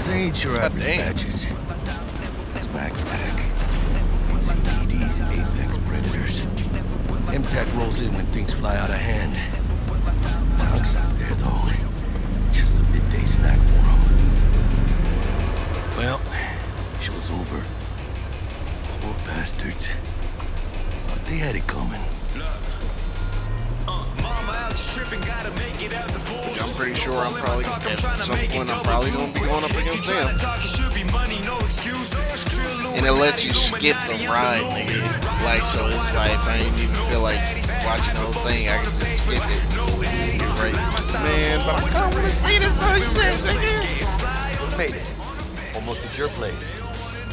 Guess I ain't your average badges. That's Max Tech. NCPD's apex predators. MTAC rolls in when things fly out of hand. Punk's out there, though. Just a midday snack for him. Well, show's over. Poor bastards. Thought they had it coming. I'm pretty sure I'm probably, at some point, I'm probably going to be going up against them. And it lets you skip the ride, nigga. Like, so it's like, if I ain't even feel like watching the whole thing, I can just skip it. Get right. Man, but I don't want to see this whole shit, nigga. Made it. Almost at your place.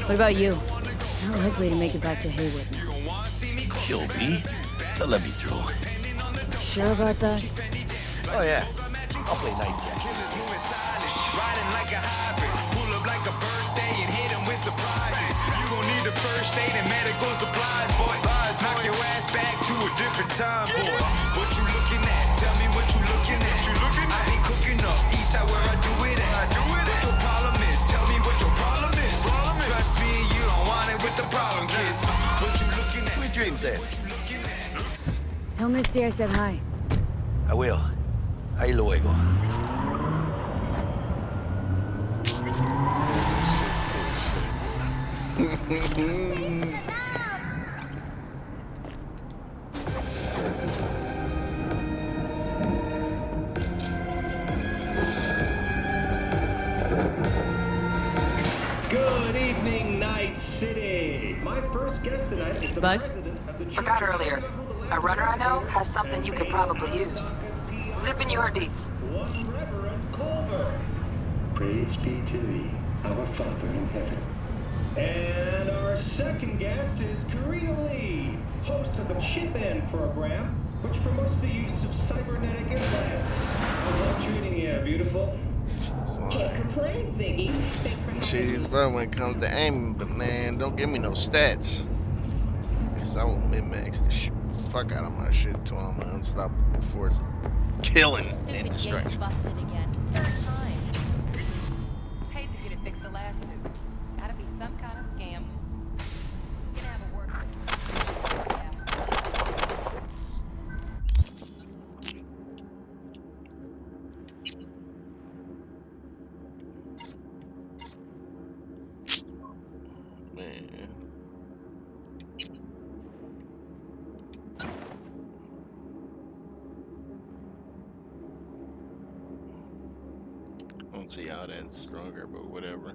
What about you? Not likely to make it back to Haywood now. Kill me? They'll let me through. Sure about that? Oh, yeah. I'll play nice guy. Riding like a hybrid, pull up like a birthday and hit him with surprises. You gon' need the first aid and medical supplies, boy. Knock your ass back to a different time, boy. What you looking at? Tell me what you looking at. I be cooking up east side where I do it at. What your problem is? Tell me what your problem is. Trust me, you don't want it with the problem, kids. What you looking at? Sweet dreams, then. Tell Misty I said hi. I will. Ahí luego. Good evening, Night City. My first guest tonight is the president of the Forgot earlier. A runner I know has something you could probably use. Zipping you her deets. One Reverend Culver. Praise be to thee, our Father in heaven. And our second guest is Karina Lee, host of the Chip In program, which promotes the use of cybernetic implants. How's that treating you, beautiful? Can't complain, Ziggy. Thanks for Shit is bad when it comes to aiming, but man, don't give me no stats. Cause I will min-max the fuck out of my shit until I'm an unstoppable force of killing and destruction. Busted again. Third time. Paid to get it fixed the last two. Gotta be some kind of scam. Gonna have a word with Man. I don't see how that's stronger, but whatever.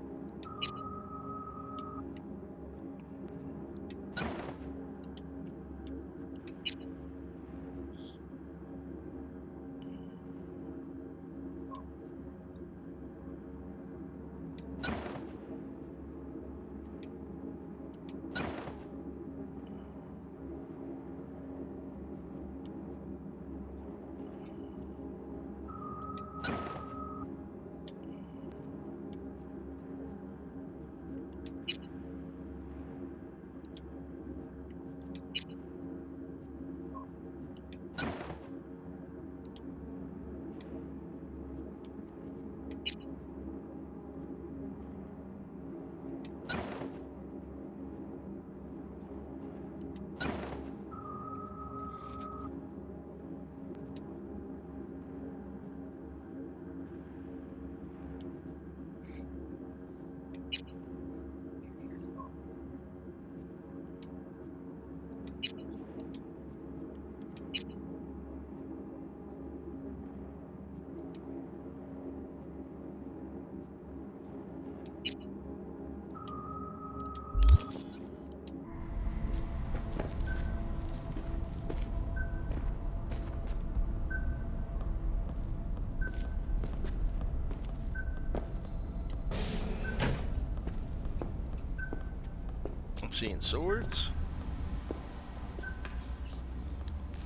I'm seeing swords.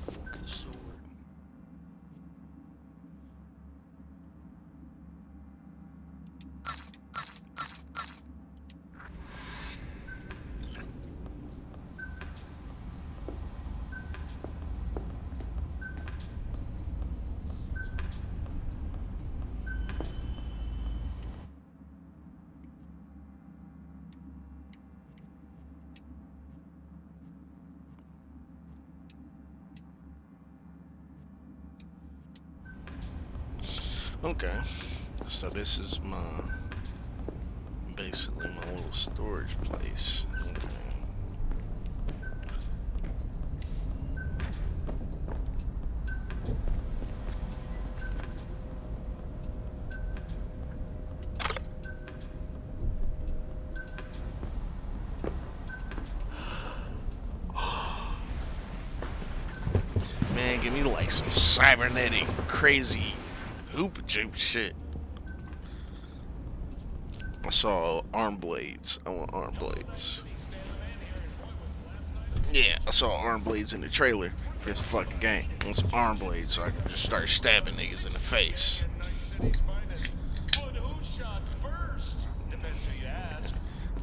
Fucking sword. Okay. So this is basically my little storage place. Okay. Man, give me like some cybernetic crazy hoop joop shit. I saw arm blades. I want arm blades. Yeah, I saw arm blades in the trailer for this fucking game. I want some arm blades so I can just start stabbing niggas in the face.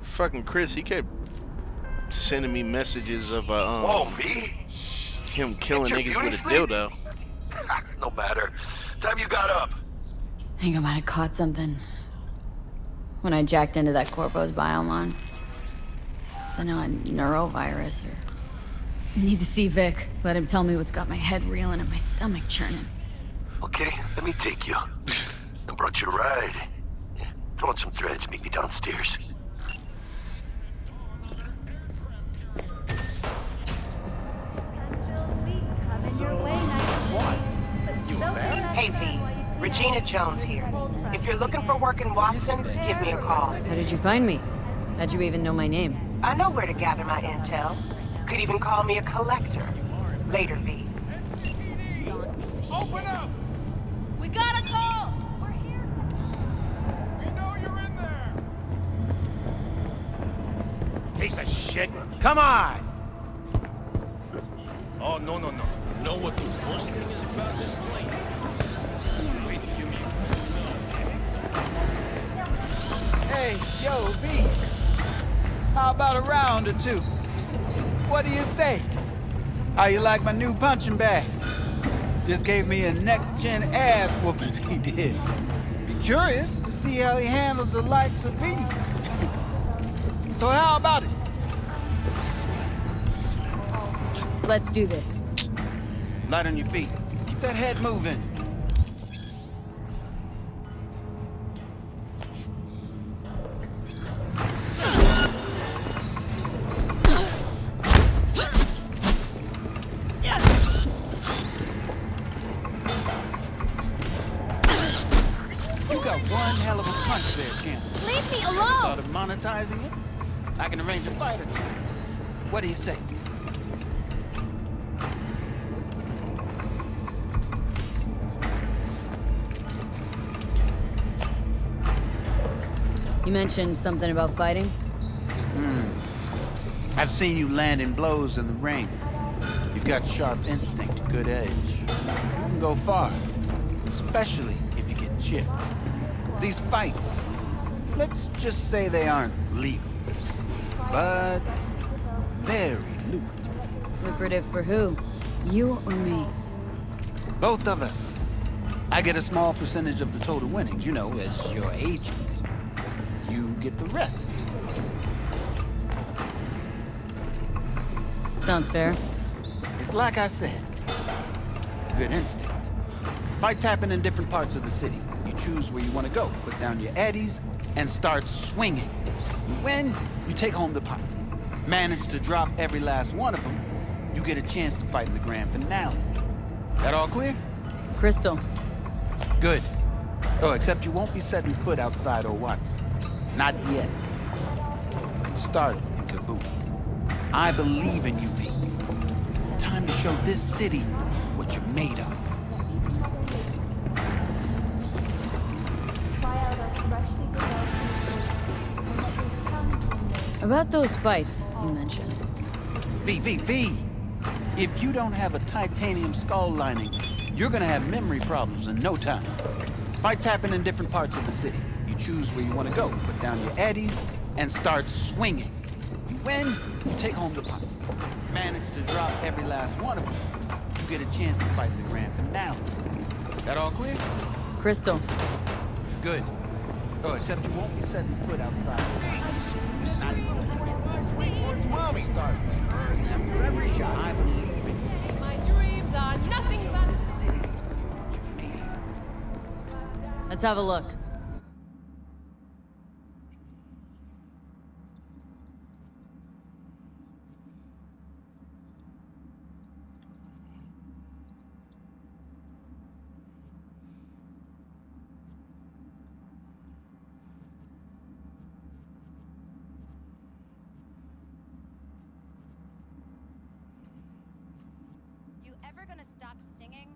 Fucking Chris, he kept sending me messages of him killing niggas with a dildo. No matter. Time you got up. I think I might have caught something when I jacked into that Corpo's biomon. I know, a neurovirus or... Need to see Vic. Let him tell me what's got my head reeling and my stomach churning. Okay, let me take you. I brought you a ride. Yeah, throw on some threads, meet me downstairs. Hey V, Regina Jones here. If you're looking for work in Watson, give me a call. How did you find me? How'd you even know my name? I know where to gather my intel. Could even call me a collector. Later, V. Open up! We got a call! We're here! We know you're in there! Piece of shit. Come on! Oh, no. Know what the worst thing is about this place? Wait to give me Hey, yo, V. How about a round or two? What do you say? How you like my new punching bag? Just gave me a next-gen ass whooping, he did. Be curious to see how he handles the likes of V. So how about it? Let's do this. Light on your feet. Keep that head moving. You got one hell of a punch there, champ. Leave me Thought alone! of monetizing it? I can arrange a fight or two. What do you say? You mentioned something about fighting? I've seen you landing blows in the ring. You've got sharp instinct, good edge. You can go far, especially if you get chipped. These fights, let's just say they aren't legal, but very lucrative. Lucrative for who? You or me? Both of us. I get a small percentage of the total winnings, you know, as your agent. You get the rest. Sounds fair. It's like I said, good instinct. Fights happen in different parts of the city. You choose where you want to go, put down your addies, and start swinging. You win, you take home the pot. Manage to drop every last one of them, you get a chance to fight in the grand finale. That all clear? Crystal. Good. Oh, except you won't be setting foot outside or Watson. Not yet. You can start in Kabuki. I believe in you, V. Time to show this city what you're made of. About those fights you mentioned. V. If you don't have a titanium skull lining, you're gonna have memory problems in no time. Fights happen in different parts of the city. You choose where you want to go, put down your addies, and start swinging. You win, you take home the pot. Manage to drop every last one of them, you get a chance to fight in the grand finale. That all clear? Crystal. Good. Oh, except you won't be setting foot outside. Not Mommy. Start. After every shot, I believe in you. My dreams are nothing but... This city. Let's have a look. You ever gonna stop singing?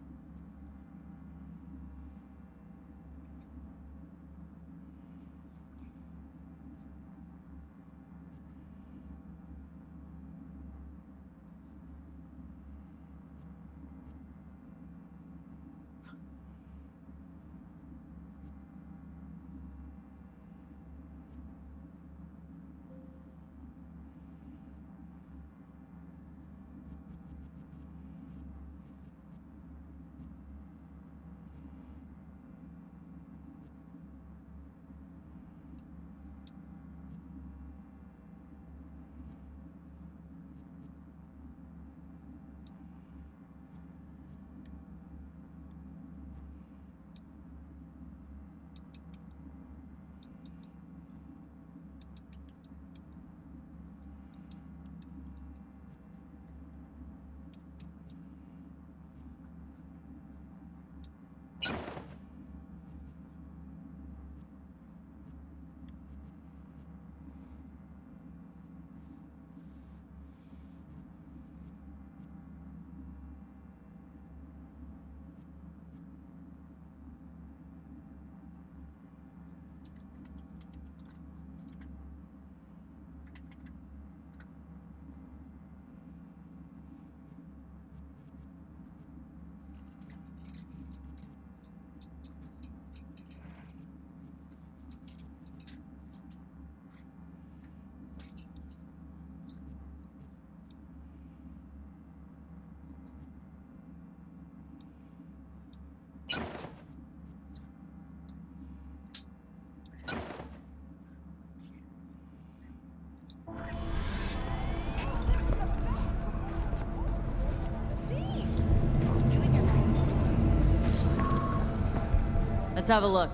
Let's have a look.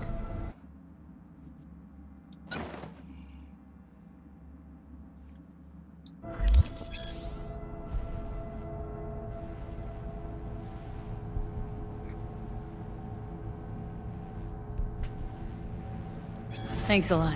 Thanks a lot.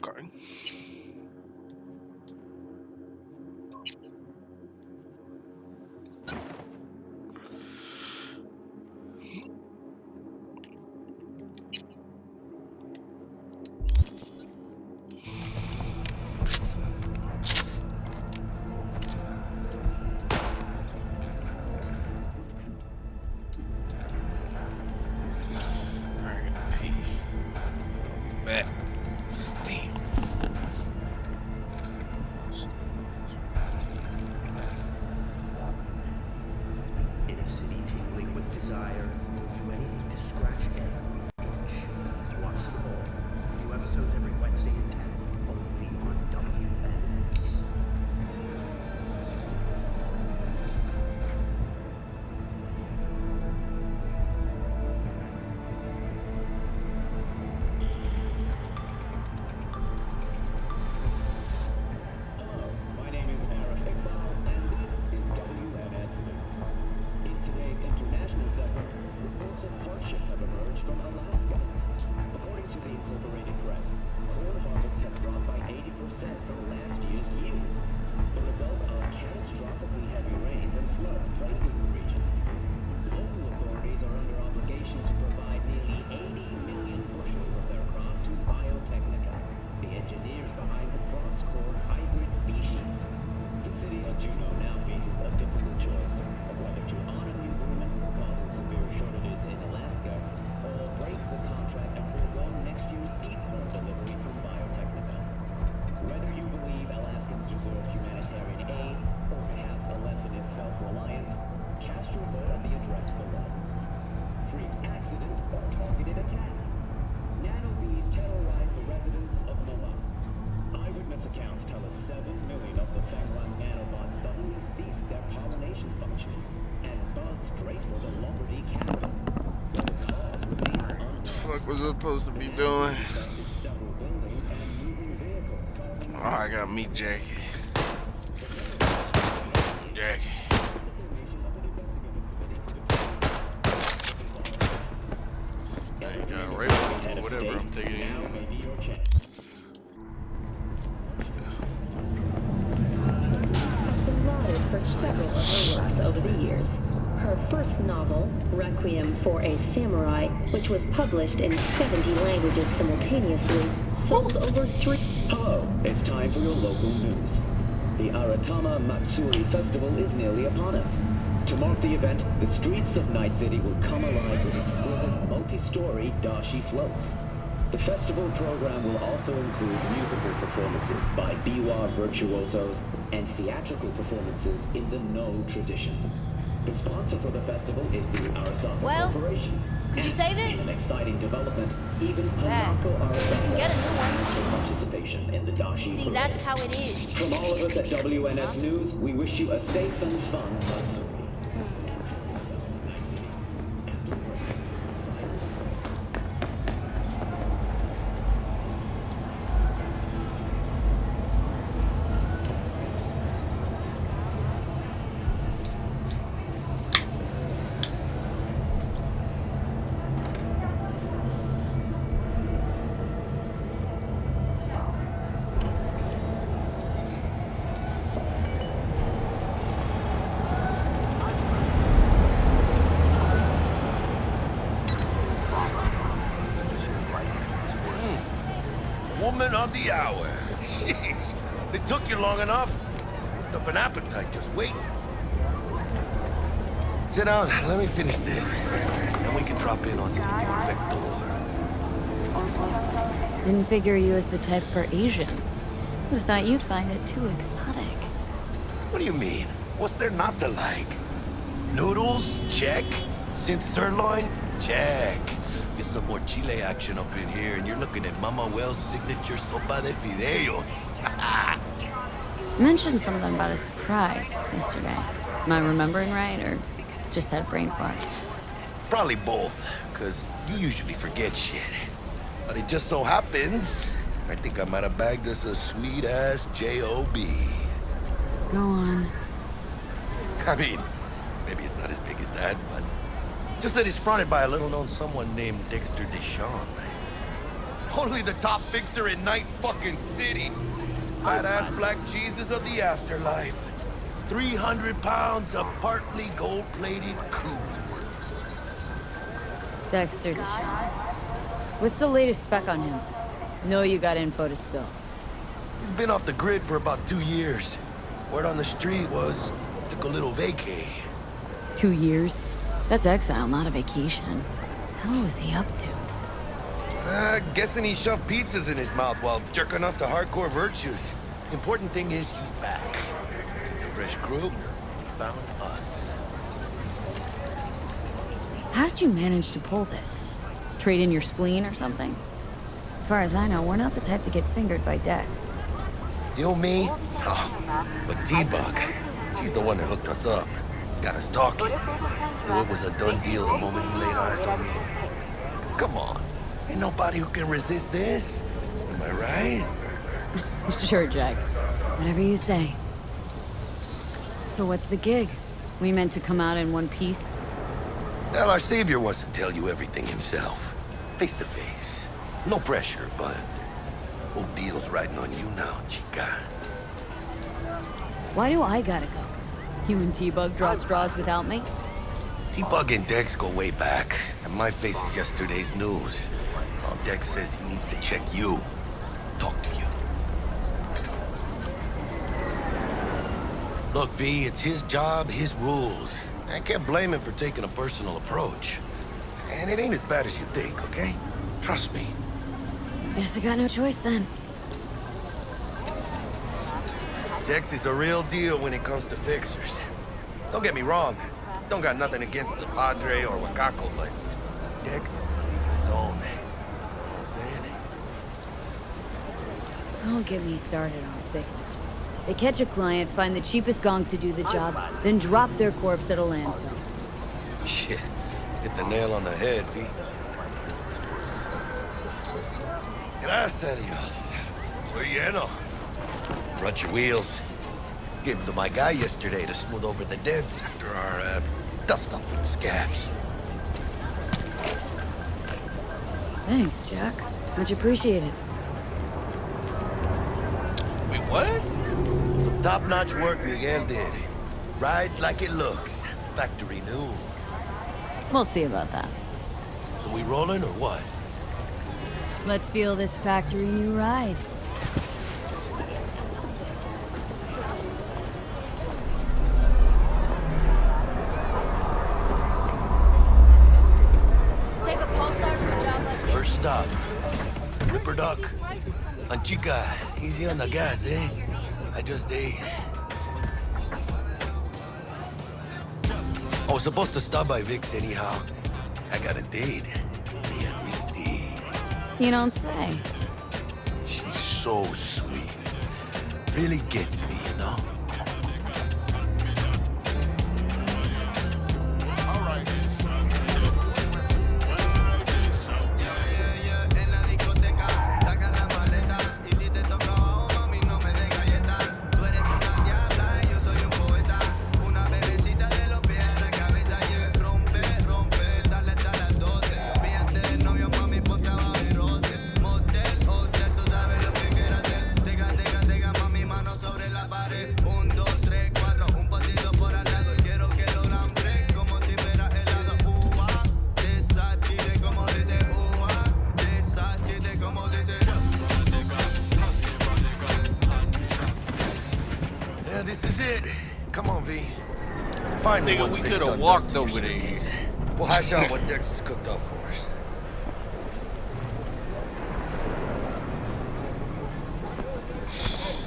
Okay. was I supposed to be doing? Oh, I gotta meet Jackie. Jackie. I ain't got a rifle or whatever, I'm taking it in. For several of her works over the years. Her first novel, Requiem for a Samurai, which was published in 70 languages simultaneously, sold over 3... Hello, it's time for your local news. The Aratama Matsuri Festival is nearly upon us. To mark the event, the streets of Night City will come alive with exquisite multi-story dashi floats. The festival program will also include musical performances by biwa virtuosos and theatrical performances in the No tradition. The sponsor for the festival is the Arasaka Corporation. Could you save it? In an exciting development, even Anako Arasaka Get a new one. has participation in the dashi See, parade. that's how it is. From all of us at WNS News, we wish you a safe and fun Matsuri. Woman of the hour. Jeez. It took you long enough. Built up an appetite just waiting. Sit down, let me finish this. Then we can drop in on Senor Vector. Didn't figure you as the type for Asian. Would've thought you'd find it too exotic. What do you mean? What's there not to like? Noodles? Check. Synth sirloin? Check. Get some more Chile action up in here, and you're looking at Mama Wells' signature sopa de fideos. You mentioned something about a surprise yesterday. Am I remembering right, or just had a brain fart? Probably both, because you usually forget shit. But it just so happens, I think I might have bagged us a sweet-ass J.O.B. Go on. I mean, maybe it's not as big as that, but just that it's fronted by a little-known someone named Dexter Deshawn. Only the top fixer in Night fucking City. Fat-ass black Jesus of the afterlife. 300 pounds of partly gold-plated coup. Dexter Deshawn. What's the latest spec on him? Know you got info to spill. He's been off the grid for about 2 years. Word on the street was, took a little vacay. 2 years? That's exile, not a vacation. How was he up to? Guessing he shoved pizzas in his mouth while jerking off to hardcore virtues. Important thing is he's back. It's a fresh crew, and he found us. How did you manage to pull this? Trade in your spleen or something? As far as I know, we're not the type to get fingered by Dex. You, me? Oh, but T-Bug, she's the one that hooked us up. Got us talking. Knew it was a done deal the moment he laid eyes on me. 'Cause come on, ain't nobody who can resist this. Am I right? Sure, Jack. Whatever you say. So what's the gig? We meant to come out in one piece? Well, our savior wants to tell you everything himself. Face to face. No pressure, but whole deal's riding on you now, chica. Why do I gotta go? You and T-Bug draw straws without me? T-Bug and Dex go way back, and my face is yesterday's news. Now Dex says he needs to check you. Talk to you. Look, V, it's his job, his rules. I can't blame him for taking a personal approach. And it ain't as bad as you think, okay? Trust me. Guess I got no choice then. Dex is a real deal when it comes to fixers. Don't get me wrong. Don't got nothing against the Padre or Wakako, but Dex is his own. You know what I'm saying? Don't get me started on fixers. They catch a client, find the cheapest gonk to do the job, then drop their corpse at a landfill. Shit. Hit the nail on the head, V. Gracias a Dios. We're lleno. Run your wheels. Gave them to my guy yesterday to smooth over the dents after our, dust up with the scabs. Thanks, Jack. Much appreciated. Wait, what? Some top-notch work Miguel did. Rides like it looks. Factory new. We'll see about that. So we rolling or what? Let's feel this factory new ride. Take a pulsar to a job like this. First stop. Ripper Duck. Anchica, easy on the gas, eh? I just ate. I was supposed to stop by Vic's anyhow. I got a date. Me and Misty. You don't say. She's so sweet. Really gets me, you know? This is it. Come on, V. Find me Nigga, what's we fixed could have on walked Dusty over there. Shakings. We'll hash out what Dex has cooked up for us.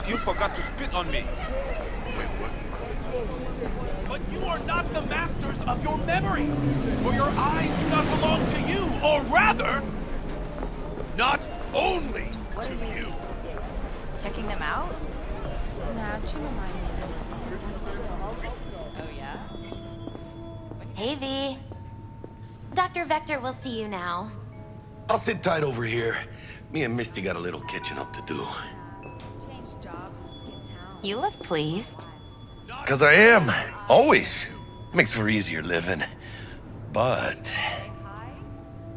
You forgot to spit on me. Wait, what? But you are not the masters of your memories. For your eyes do not belong to you, or rather, not only to you. Checking them out? Nah, Chino mine is still. Oh, yeah? Hey, V. Dr. Vector will see you now. I'll sit tight over here. Me and Misty got a little catching up to do. Change jobs and skip town. You look pleased. 'Cause I am. Always. Makes for easier living. But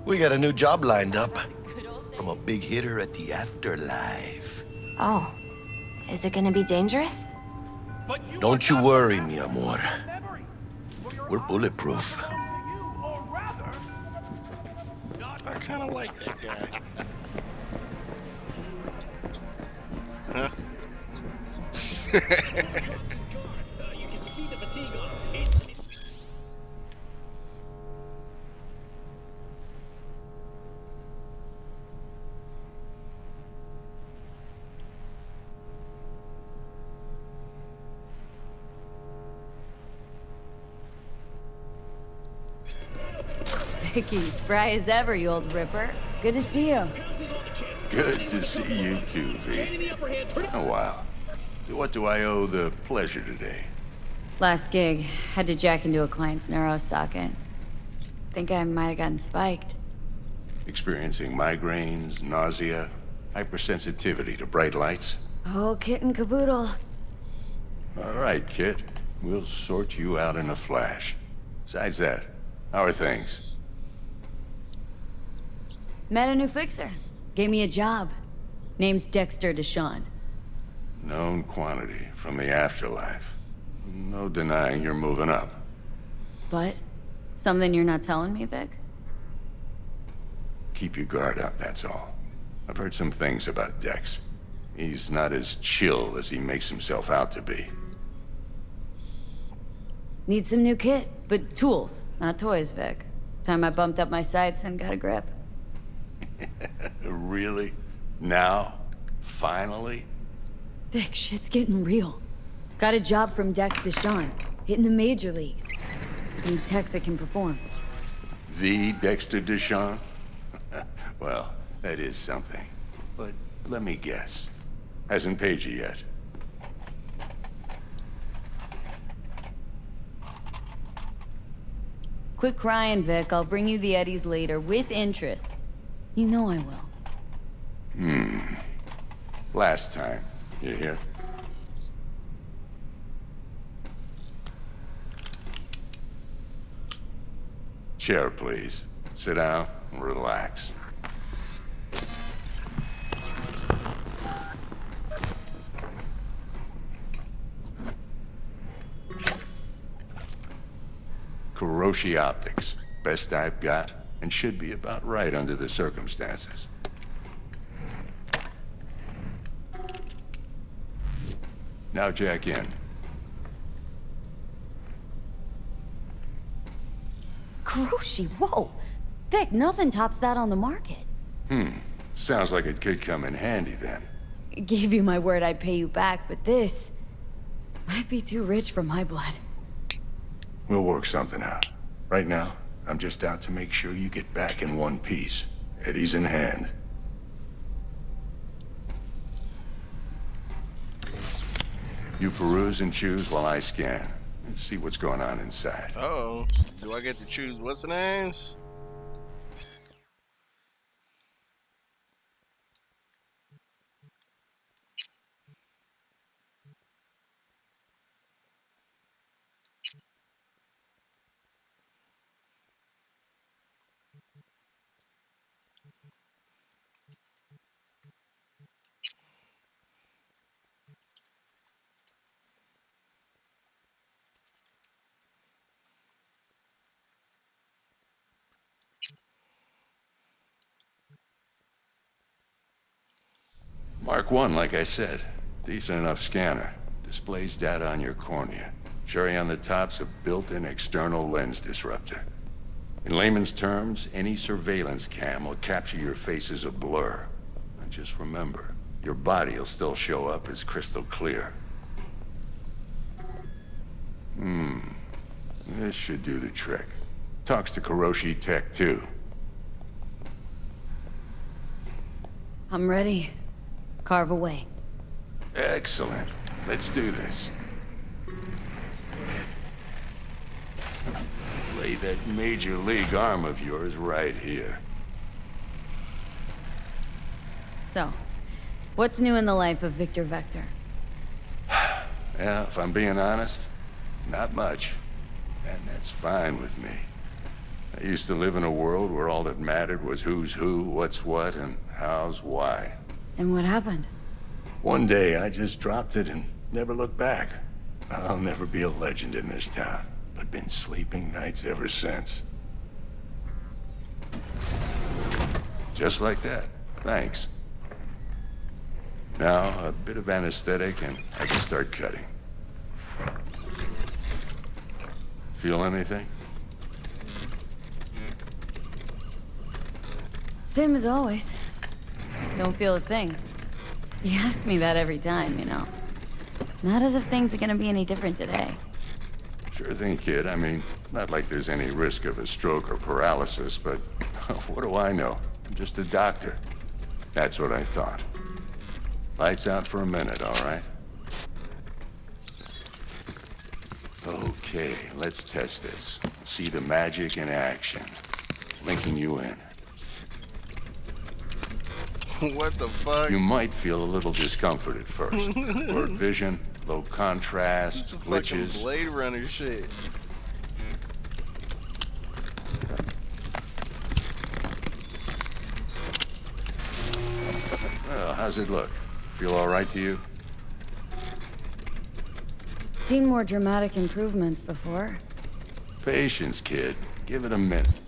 we got a new job lined up from a big hitter at the afterlife. Oh. Is it gonna be dangerous? Don't you worry, mi amor. We're bulletproof. I kind of like that guy. Huh? You can see the fatigue on Vicky, spry as ever, you old ripper. Good to see you. Good to see you too, V. Oh, wow. To what do I owe the pleasure today? Last gig, had to jack into a client's neuro socket. Think I might have gotten spiked. Experiencing migraines, nausea, hypersensitivity to bright lights? Oh, kit and caboodle. All right, kid. We'll sort you out in a flash. Besides that, how are things? Met a new fixer. Gave me a job. Name's Dexter Deshawn. Known quantity from the afterlife. No denying you're moving up. But? Something you're not telling me, Vic? Keep your guard up, that's all. I've heard some things about Dex. He's not as chill as he makes himself out to be. Need some new kit, but tools, not toys, Vic. Time I bumped up my sights and got a grip. Really? Now? Finally? Vic, shit's getting real. Got a job from Dex Deshawn, hitting the major leagues. Need tech that can perform. The Dexter Deshawn? Well, that is something. But let me guess. Hasn't paid you yet. Quit crying, Vic. I'll bring you the eddies later, with interest. You know I will. Last time. You hear? Chair, please. Sit down and relax. Kuroshi Optics. Best I've got, and should be about right under the circumstances. Now jack in. Kuroshi, whoa! Vic, nothing tops that on the market. Sounds like it could come in handy then. Gave you my word I'd pay you back, but this might be too rich for my blood. We'll work something out. Right now, I'm just out to make sure you get back in one piece. Eddie's in hand. You peruse and choose while I scan. See what's going on inside. Uh-oh. Do I get to choose what's the names? Mark 1, like I said. Decent enough scanner. Displays data on your cornea. Cherry on the top's a built-in external lens disruptor. In layman's terms, any surveillance cam will capture your face as a blur. And just remember, your body will still show up as crystal clear. This should do the trick. Talks to Kuroshi Tech, too. I'm ready. Carve away. Excellent. Let's do this. Lay that major league arm of yours right here. So, what's new in the life of Victor Vector? Yeah, if I'm being honest, not much. And that's fine with me. I used to live in a world where all that mattered was who's who, what's what, and how's why. And what happened? One day, I just dropped it and never looked back. I'll never be a legend in this town, but been sleeping nights ever since. Just like that. Thanks. Now, a bit of anesthetic and I can start cutting. Feel anything? Same as always. Don't feel a thing. You ask me that every time, you know. Not as if things are gonna be any different today. Sure thing, kid. I mean, not like there's any risk of a stroke or paralysis, but what do I know? I'm just a doctor. That's what I thought. Lights out for a minute, all right? Okay, let's test this. See the magic in action. Linking you in. What the fuck? You might feel a little discomfort at first. Blurred vision, low contrast, glitches. Fucking Blade Runner shit. Well, how's it look? Feel all right to you? Seen more dramatic improvements before. Patience, kid. Give it a minute.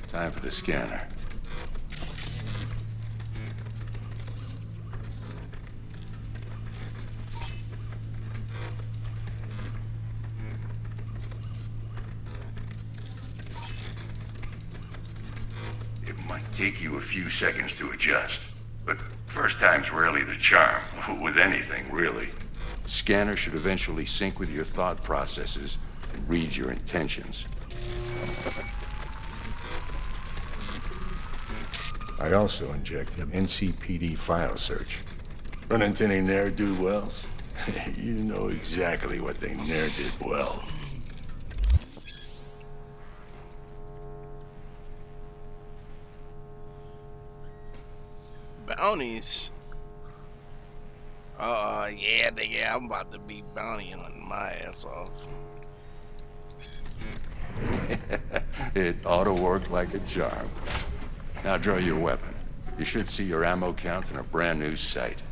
Time for the scanner. It might take you a few seconds to adjust, but first time's rarely the charm, with anything, really. Scanner should eventually sync with your thought processes and read your intentions. I also injected NCPD file search. Run into any ne'er-do-wells? You know exactly what they ne'er did well. Bounties? Yeah, nigga, I'm about to be bountying my ass off. It ought to work like a charm. Now draw your weapon. You should see your ammo count in a brand new sight.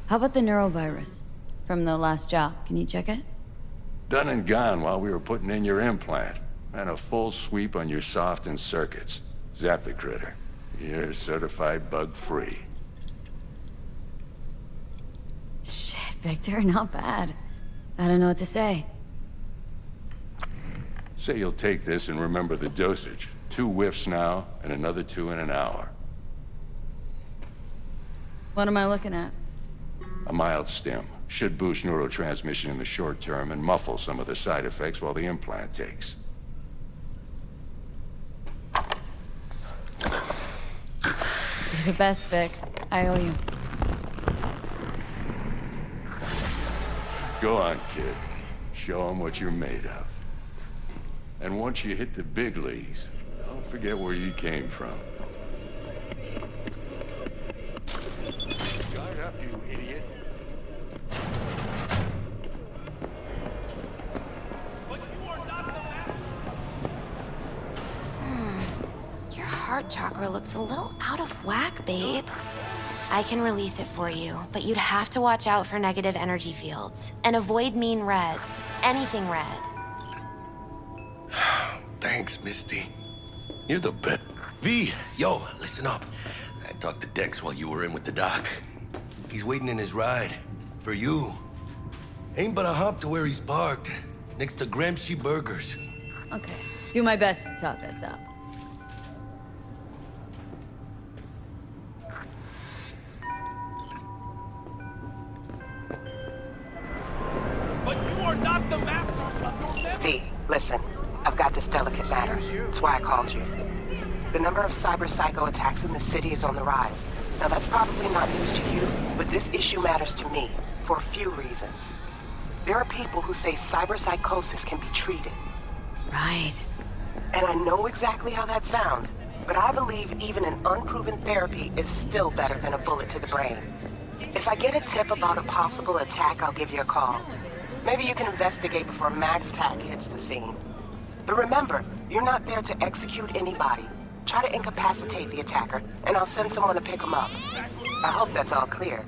How about the neurovirus from the last job? Can you check it? Done and gone while we were putting in your implant. And a full sweep on your soft and circuits. Zap the critter. You're certified bug-free. Shit, Victor, not bad. I don't know what to say. Say you'll take this and remember the dosage. 2 whiffs now, and another 2 in an hour. What am I looking at? A mild stim. Should boost neurotransmission in the short term and muffle some of the side effects while the implant takes. You're the best, Vic. I owe you. Go on, kid. Show them what you're made of. And once you hit the big leagues, don't forget where you came from. Guard up, you idiot. Your heart chakra looks a little out of whack, babe. I can release it for you, but you'd have to watch out for negative energy fields. And avoid mean reds. Anything red. Thanks, Misty. You're the best. V, yo, listen up. I talked to Dex while you were in with the doc. He's waiting in his ride. For you. Ain't but a hop to where he's parked. Next to Gramsci Burgers. Okay. Do my best to talk this up. But you are not the masters of your memory. V, listen. I've got this delicate matter. That's why I called you. The number of cyber-psycho attacks in the city is on the rise. Now, that's probably not news to you, but this issue matters to me for a few reasons. There are people who say cyber-psychosis can be treated. Right. And I know exactly how that sounds, but I believe even an unproven therapy is still better than a bullet to the brain. If I get a tip about a possible attack, I'll give you a call. Maybe you can investigate before MaxTac hits the scene. But remember, you're not there to execute anybody. Try to incapacitate the attacker, and I'll send someone to pick him up. I hope that's all clear.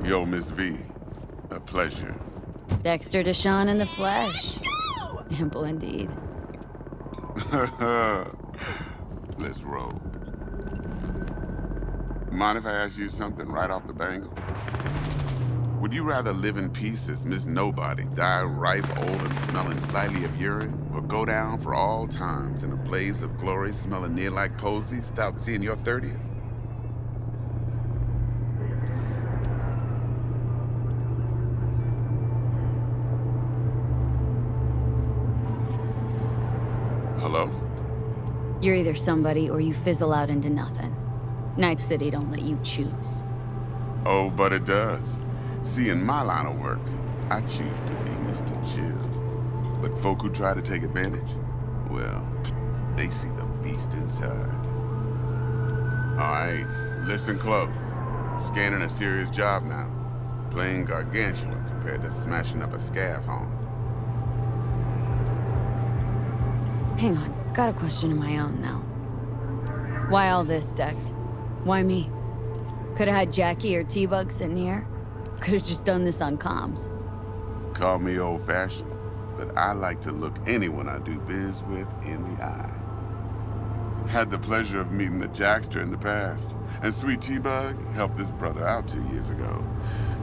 Yo, Miss V. A pleasure. Dexter Deshawn in the flesh. Ample indeed. Let's roll. Mind if I ask you something right off the bangle? Would you rather live in peace as Miss Nobody, die ripe, old, and smelling slightly of urine, or go down for all times in a blaze of glory smelling near like posies without seeing your 30th? Hello? You're either somebody or you fizzle out into nothing. Night City don't let you choose. Oh, but it does. See, in my line of work, I choose to be Mr. Chill. But folk who try to take advantage, well, they see the beast inside. All right, listen close. Scanning a serious job now. Playing gargantuan compared to smashing up a scav home. Hang on, got a question of my own now. Why all this, Dex? Why me? Could have had Jackie or T-Bug sitting here. Could have just done this on comms. Call me old-fashioned, but I like to look anyone I do biz with in the eye. Had the pleasure of meeting the Jackster in the past, and Sweet T-Bug helped this brother out 2 years ago.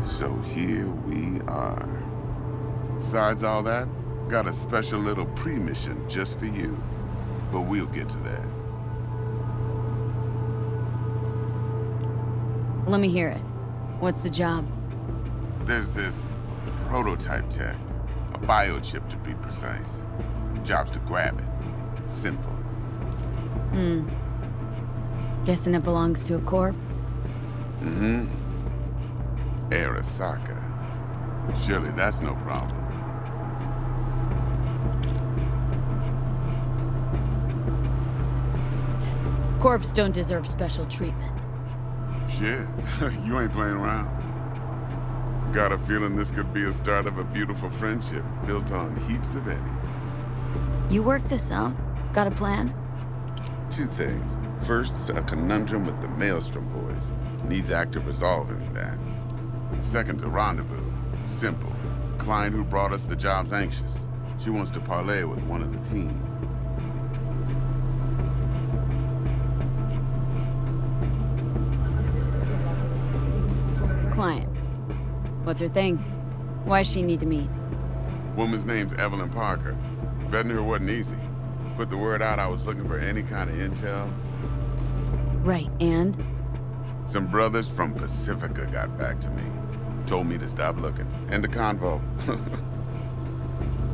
So here we are. Besides all that, got a special little pre-mission just for you. But we'll get to that. Let me hear it. What's the job? There's this prototype tech. A biochip, to be precise. Job's to grab it. Simple. Guessing it belongs to a corp? Mm-hmm. Arasaka. Surely that's no problem. Corps don't deserve special treatment. Shit, you ain't playing around. Got a feeling this could be a start of a beautiful friendship built on heaps of eddies. You work this out? Got a plan? 2 things. First, a conundrum with the Maelstrom boys. Needs active resolving that. Second, a rendezvous. Simple. Client who brought us the job's anxious. She wants to parlay with one of the team. Client. What's her thing? Why does she need to meet? Woman's name's Evelyn Parker. Vetting her wasn't easy. Put the word out I was looking for any kind of intel. Right, and? Some brothers from Pacifica got back to me. Told me to stop looking. End of convo.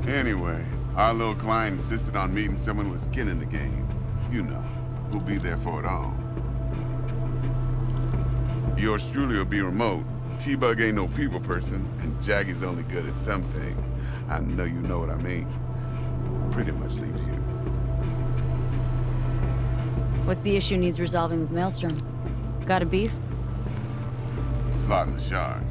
Anyway, our little client insisted on meeting someone with skin in the game. You know, who'll be there for it all. Yours truly will be remote. T-Bug ain't no people person, and Jaggy's only good at some things. I know you know what I mean. Pretty much leaves you. What's the issue needs resolving with Maelstrom? Got a beef? Slot in the shard.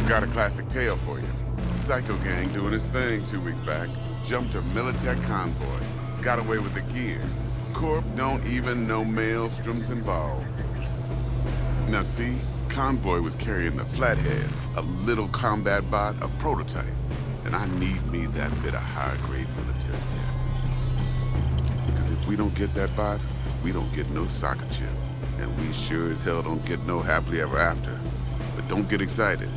Got a classic tale for you. Psycho gang doing his thing 2 weeks back. Jumped a Militech convoy. Got away with the gear. Corp don't even know Maelstrom's involved. Now see, convoy was carrying the Flathead, a little combat bot, a prototype. And I need me that bit of high-grade military tech. Because if we don't get that bot, we don't get no soccer chip. And we sure as hell don't get no happily ever after. But don't get excited.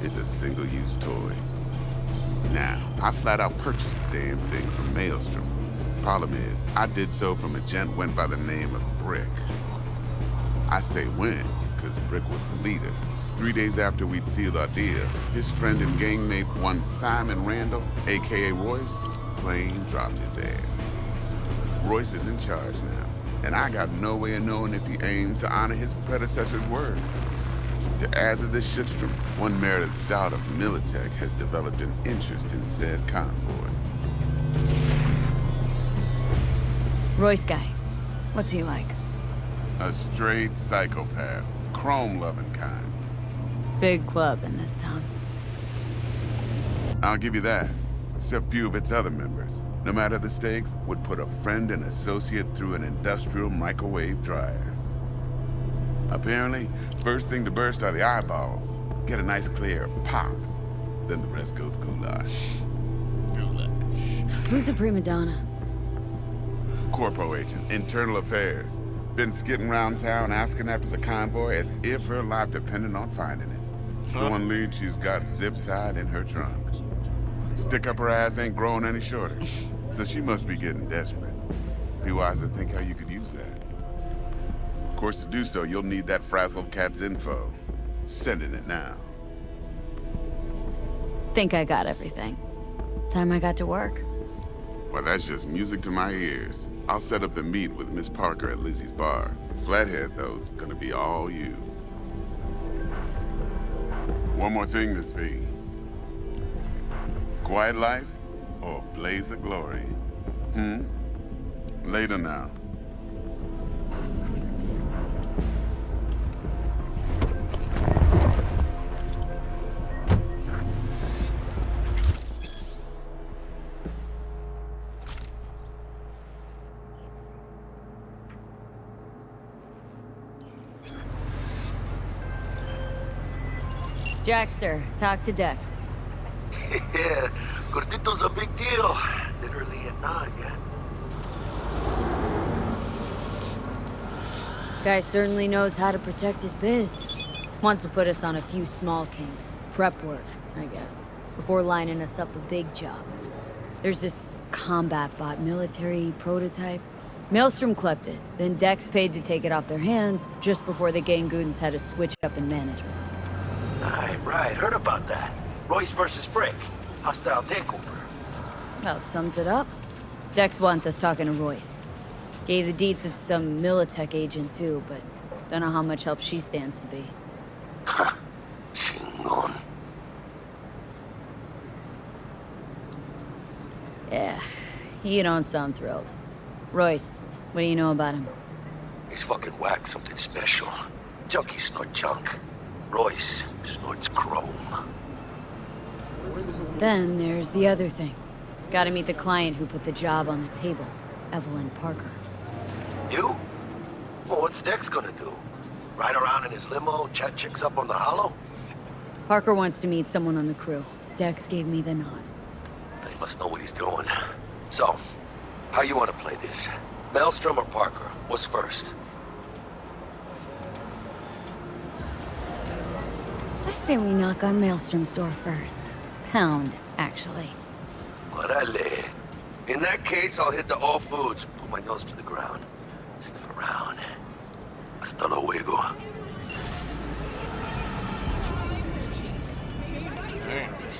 It's a single-use toy. Now, I flat out purchased the damn thing from Maelstrom. Problem is, I did so from a gent went by the name of Brick. I say when, because Brick was the leader. 3 days after we'd sealed our deal, his friend and gangmate, one Simon Randall, aka Royce, plain dropped his ass. Royce is in charge now, and I got no way of knowing if he aims to honor his predecessor's word. To add to this shitstorm, one merited stout of Militech has developed an interest in said convoy. Royce guy. What's he like? A straight psychopath. Chrome-loving kind. Big club in this town. I'll give you that. Except few of its other members, no matter the stakes, would put a friend and associate through an industrial microwave dryer. Apparently, first thing to burst are the eyeballs. Get a nice clear pop. Then the rest goes goulash. Goulash. Who's the prima donna? Corpo agent, internal affairs. Been skidding around town asking after the convoy as if her life depended on finding it. The one lead she's got zip-tied in her trunk. Stick up her ass ain't growing any shorter, so she must be getting desperate. Be wise to think how you could use that. Of course, to do so, you'll need that frazzled cat's info. Sending it now. Think I got everything. Time I got to work. Well, that's just music to my ears. I'll set up the meet with Miss Parker at Lizzie's bar. Flathead, though's gonna be all you. One more thing, Miss V. Quiet life or blaze of glory? Later now. Jackster, talk to Dex. Yeah, Gordito's a big deal. Literally and not, yeah. Guy certainly knows how to protect his biz. Wants to put us on a few small kinks. Prep work, I guess. Before lining us up a big job. There's this combat bot military prototype. Maelstrom clept it, then Dex paid to take it off their hands just before the Gangoons had a switch up in management. Right. Heard about that. Royce versus Frick. Hostile takeover. About sums it up. Dex wants us talking to Royce. Gave the deets of some Militech agent too, but don't know how much help she stands to be. Chingon. Yeah, you don't sound thrilled. Royce, what do you know about him? He's fucking whack, something special. Junkies snort junk. Royce snorts chrome. Then there's the other thing. Gotta meet the client who put the job on the table, Evelyn Parker. You? Well, what's Dex gonna do? Ride around in his limo, chat chicks up on the hollow? Parker wants to meet someone on the crew. Dex gave me the nod. He must know what he's doing. So, how you want to play this? Maelstrom or Parker? What's first? I say we knock on Maelstrom's door first. Pound, actually. Orale. In that case, I'll hit the all foods, put my nose to the ground, sniff around. Hasta luego. Damn.